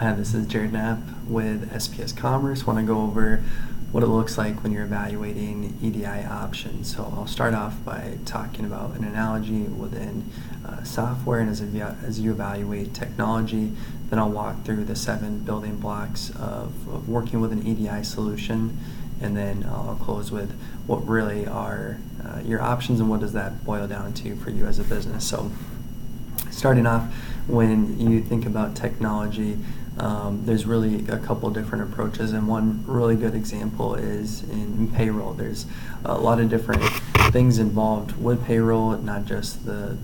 Hi, this is Jared Knapp with SPS Commerce. Want to go over what it looks like when you're evaluating EDI options. So I'll start off by talking about an analogy within software, and as you evaluate technology, then I'll walk through the 7 building blocks of working with an EDI solution, and then I'll close with what really are your options and what does that boil down to for you as a business. So starting off, when you think about technology, there's really a couple different approaches, and one really good example is in payroll. There's a lot of different things involved with payroll, not just the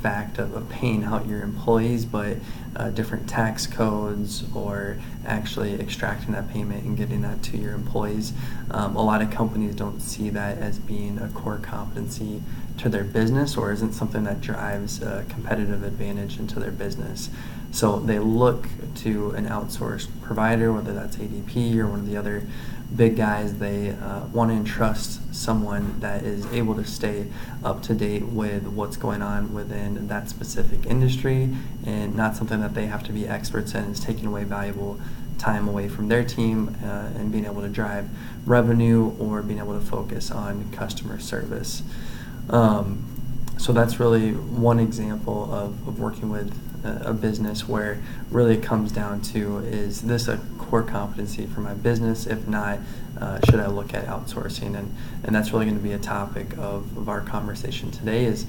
fact of paying out your employees, but different tax codes or actually extracting that payment and getting that to your employees. A lot of companies don't see that as being a core competency to their business, or isn't something that drives a competitive advantage into their business. So they look to an outsourced provider, whether that's ADP or one of the other big guys. They want to entrust someone that is able to stay up to date with what's going on within that specific industry, and not something that they have to be experts in. Is taking away valuable time away from their team and being able to drive revenue or being able to focus on customer service. So that's really one example of working with a business where really it comes down to, is this a core competency for my business? If not, should I look at outsourcing? And that's really going to be a topic of our conversation today, is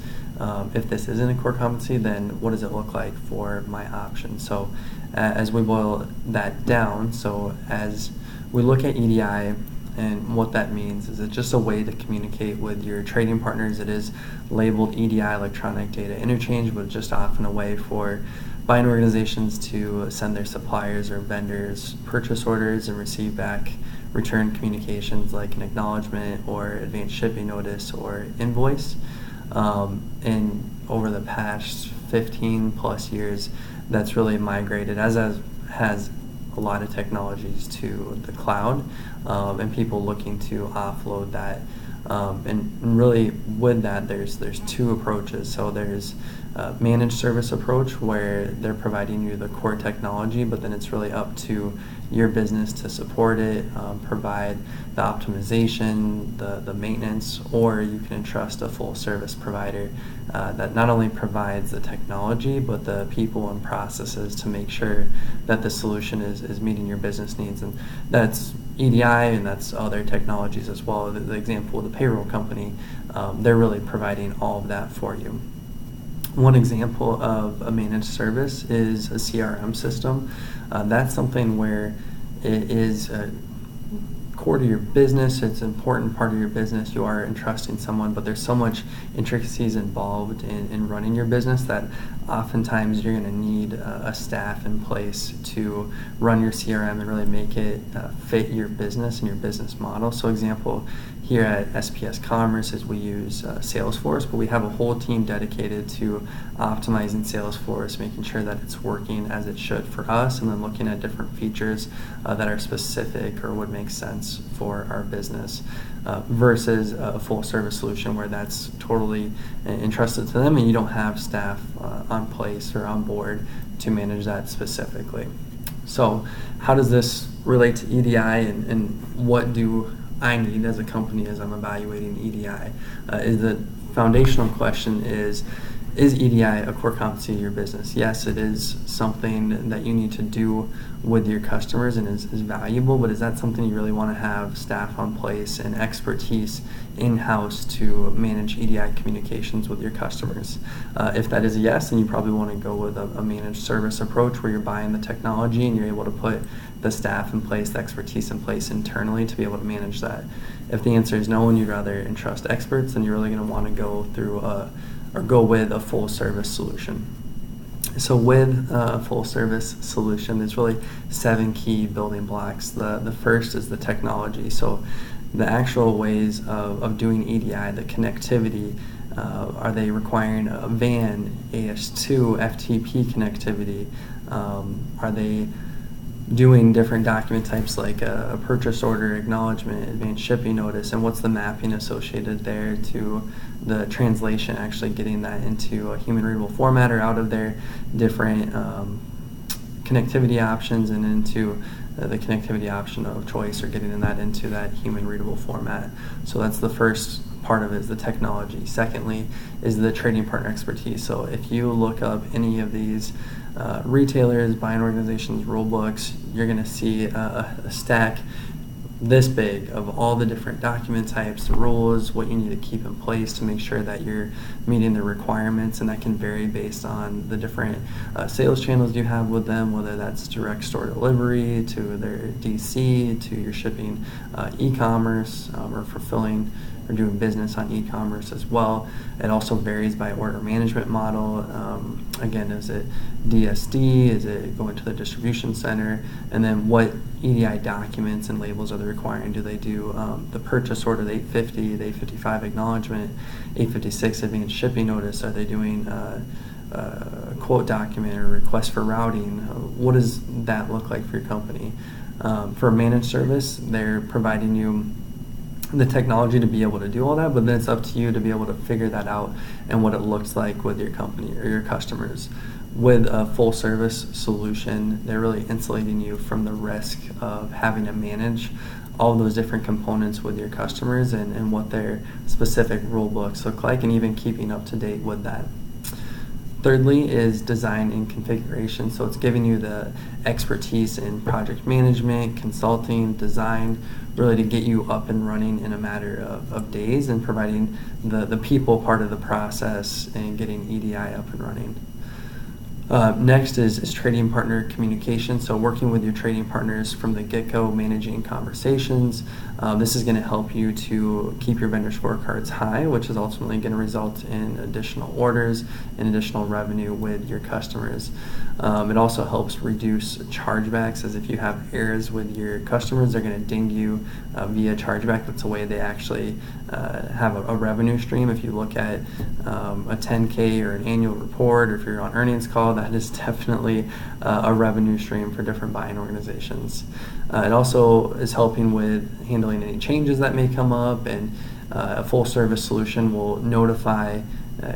if this isn't a core competency, then what does it look like for my options? So as we boil that down, so as we look at EDI, and what that means is it's just a way to communicate with your trading partners. It is labeled EDI, electronic data interchange, but just often a way for buying organizations to send their suppliers or vendors purchase orders and receive back return communications like an acknowledgement or advanced shipping notice or invoice. And over the past 15 plus years, that's really migrated, as has a lot of technologies, to the cloud, and people looking to offload that. And really with that, there's 2 approaches. So there's a managed service approach, where they're providing you the core technology, but then it's really up to your business to support it, provide the optimization, the maintenance, or you can entrust a full service provider that not only provides the technology, but the people and processes to make sure that the solution is meeting your business needs. And that's EDI, and that's other technologies as well. The example of the payroll company, they're really providing all of that for you. One example of a managed service is a CRM system. That's something where it is core to your business. It's an important part of your business. You are entrusting someone, but there's so much intricacies involved in running your business that oftentimes you're going to need a staff in place to run your CRM and really make it fit your business and your business model. So example here at SPS Commerce is we use Salesforce, but we have a whole team dedicated to optimizing Salesforce, making sure that it's working as it should for us, and then looking at different features that are specific or would make sense for our business, versus a full service solution where that's totally entrusted to them and you don't have staff on place or on board to manage that specifically. So how does this relate to EDI, and what do I need as a company as I'm evaluating EDI? Is the foundational question is EDI a core competency of your business? Yes, it is something that you need to do with your customers and is valuable, but is that something you really want to have staff on place and expertise in-house to manage EDI communications with your customers? If that is a yes, then you probably want to go with a managed service approach, where you're buying the technology and you're able to put the staff in place, the expertise in place internally to be able to manage that. If the answer is no and you'd rather entrust experts, then you're really going to want to go with a full service solution. So with a full service solution, there's really 7 key building blocks. The first is the technology. So the actual ways of doing EDI, the connectivity, are they requiring a VAN, AS2, FTP connectivity? Are they doing different document types like a purchase order, acknowledgement, advanced shipping notice, and what's the mapping associated there to the translation, actually getting that into a human readable format or out of their different connectivity options and into the connectivity option of choice, or getting that into that human readable format. So that's the first part of it, is the technology. Secondly is the trading partner expertise. So if you look up any of these retailers, buying organizations, rule books, you're going to see a stack this big of all the different document types, the rules, what you need to keep in place to make sure that you're meeting the requirements, and that can vary based on the different sales channels you have with them, whether that's direct store delivery to their DC, to your shipping e-commerce, or fulfilling or doing business on e-commerce as well. It also varies by order management model. Again, is it DSD? Is it going to the distribution center? And then what EDI documents and labels are they requiring? Do they do the purchase order, the 850, the 855 acknowledgement, 856 advanced shipping notice? Are they doing a quote document or request for routing? What does that look like for your company? For a managed service, they're providing you the technology to be able to do all that, but then it's up to you to be able to figure that out and what it looks like with your company or your customers. With a full service solution, they're really insulating you from the risk of having to manage all those different components with your customers and what their specific rule books look like, and even keeping up to date with that. Thirdly is design and configuration. So it's giving you the expertise in project management, consulting, design, really to get you up and running in a matter of days, and providing the people part of the process and getting EDI up and running. Next is trading partner communication. So working with your trading partners from the get-go, managing conversations. This is going to help you to keep your vendor scorecards high, which is ultimately going to result in additional orders and additional revenue with your customers. It also helps reduce chargebacks, as if you have errors with your customers, they're going to ding you via chargeback. That's a way they actually have a revenue stream. If you look at a 10K or an annual report, or if you're on earnings call, that is definitely a revenue stream for different buying organizations. It also is helping with handling any changes that may come up, and a full service solution will notify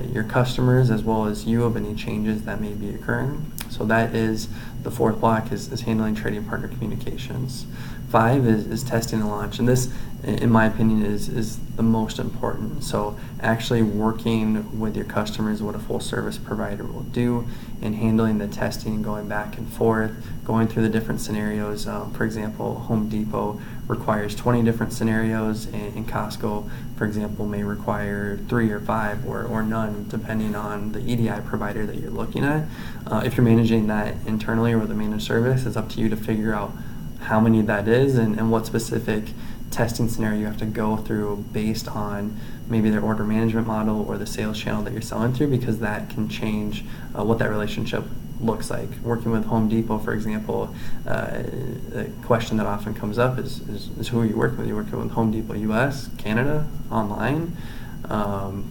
your customers as well as you of any changes that may be occurring. So that is the fourth block, is handling trading partner communications. 5 is testing and launch, and this, in my opinion, is the most important. So actually working with your customers, what a full service provider will do, and handling the testing, going back and forth, going through the different scenarios. For example, Home Depot requires 20 different scenarios, and Costco, for example, may require 3 or 5 or none, depending on the EDI provider that you're looking at. If you're managing that internally or with a managed service, it's up to you to figure out how many that is and what specific testing scenario you have to go through based on maybe their order management model or the sales channel that you're selling through, because that can change what that relationship looks like. Working with Home Depot, for example, a question that often comes up is who are you working with? You're working with Home Depot US, Canada, online.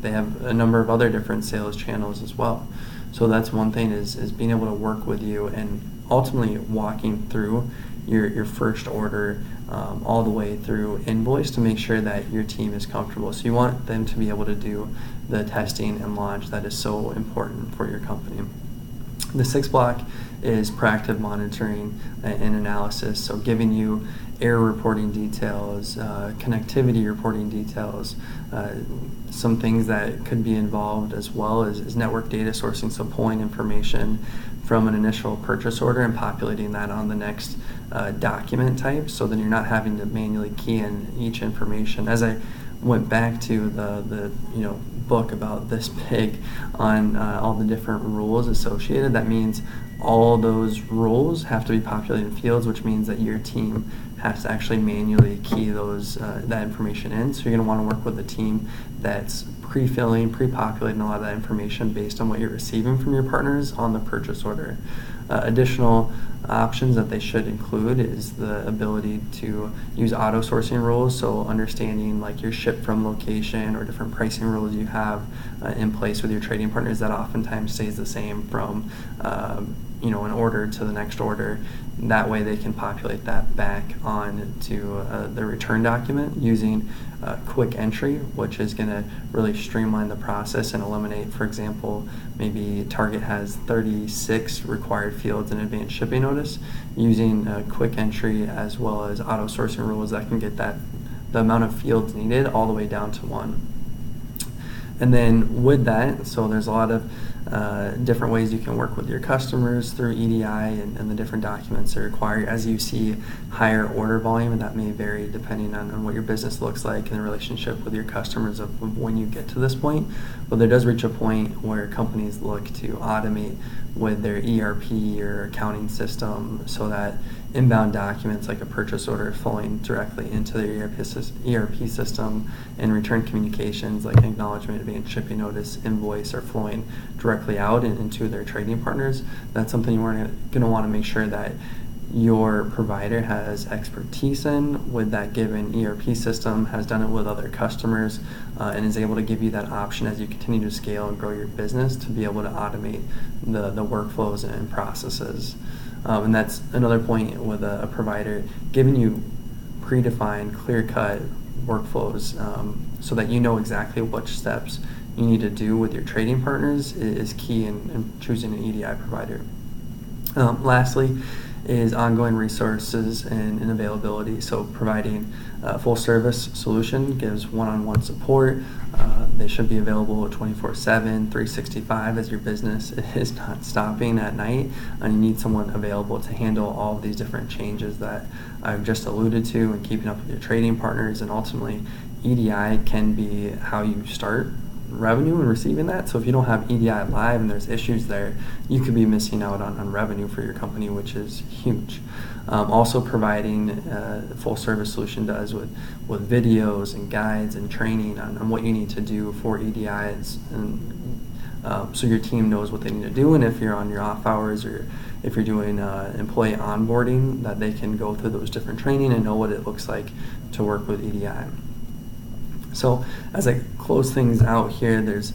They have a number of other different sales channels as well. So that's one thing, is being able to work with you and ultimately walking through your first order all the way through invoice to make sure that your team is comfortable. So you want them to be able to do the testing and launch that is so important for your company. The 6th block is proactive monitoring and analysis, so giving you error reporting details, connectivity reporting details, some things that could be involved as well as network data sourcing, so pulling information from an initial purchase order and populating that on the next document type, so then you're not having to manually key in each information. As I went back to the book about this big on all the different rules associated, that means all those rules have to be populated in fields, which means that your team has to actually manually key those that information in. So you're going to want to work with a team that's pre-filling, pre-populating a lot of that information based on what you're receiving from your partners on the purchase order. Additional options that they should include is the ability to use auto sourcing rules, so understanding like your ship from location or different pricing rules you have in place with your trading partners, that oftentimes stays the same from an order to the next order. That way they can populate that back on to the return document using quick entry, which is going to really streamline the process and eliminate, for example, maybe Target has 36 required fields in advance shipping notice. Using quick entry as well as auto sourcing rules, that can get the amount of fields needed all the way down to 1. And then with that, so there's a lot of different ways you can work with your customers through EDI and the different documents they require. As you see higher order volume, and that may vary depending on what your business looks like and the relationship with your customers of when you get to this point. But there does reach a point where companies look to automate with their ERP or accounting system so that inbound documents like a purchase order flowing directly into their ERP system, and return communications like acknowledgement, advance shipping notice, invoice are flowing directly out and into their trading partners. That's something you're going to want to make sure that your provider has expertise in with that given ERP system, has done it with other customers, and is able to give you that option as you continue to scale and grow your business to be able to automate the workflows and processes. And that's another point with a provider, giving you predefined, clear-cut workflows so that you know exactly which steps you need to do with your trading partners is key in choosing an EDI provider. Lastly is ongoing resources and availability. So providing a full service solution gives one-on-one support. They should be available 24/7, 365 as your business is not stopping at night, and you need someone available to handle all of these different changes that I've just alluded to and keeping up with your trading partners. And ultimately, EDI can be how you start revenue and receiving that. So if you don't have EDI live and there's issues there, you could be missing out on revenue for your company, which is huge. Also providing a full service solution does with videos and guides and training on what you need to do for EDIs, and so your team knows what they need to do, and if you're on your off hours or if you're doing employee onboarding, that they can go through those different training and know what it looks like to work with EDI. So as I close things out here, there's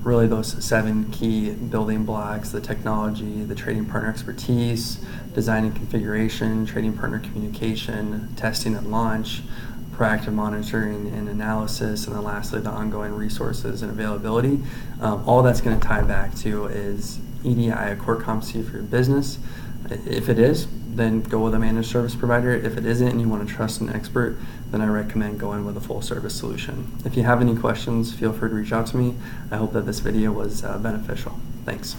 really those 7 key building blocks: the technology, the trading partner expertise, design and configuration, trading partner communication, testing and launch, proactive monitoring and analysis, and then lastly the ongoing resources and availability. All that's going to tie back to, is EDI a core competency for your business? If it is, then go with a managed service provider. If it isn't and you want to trust an expert, then I recommend going with a full service solution. If you have any questions, feel free to reach out to me. I hope that this video was beneficial. Thanks.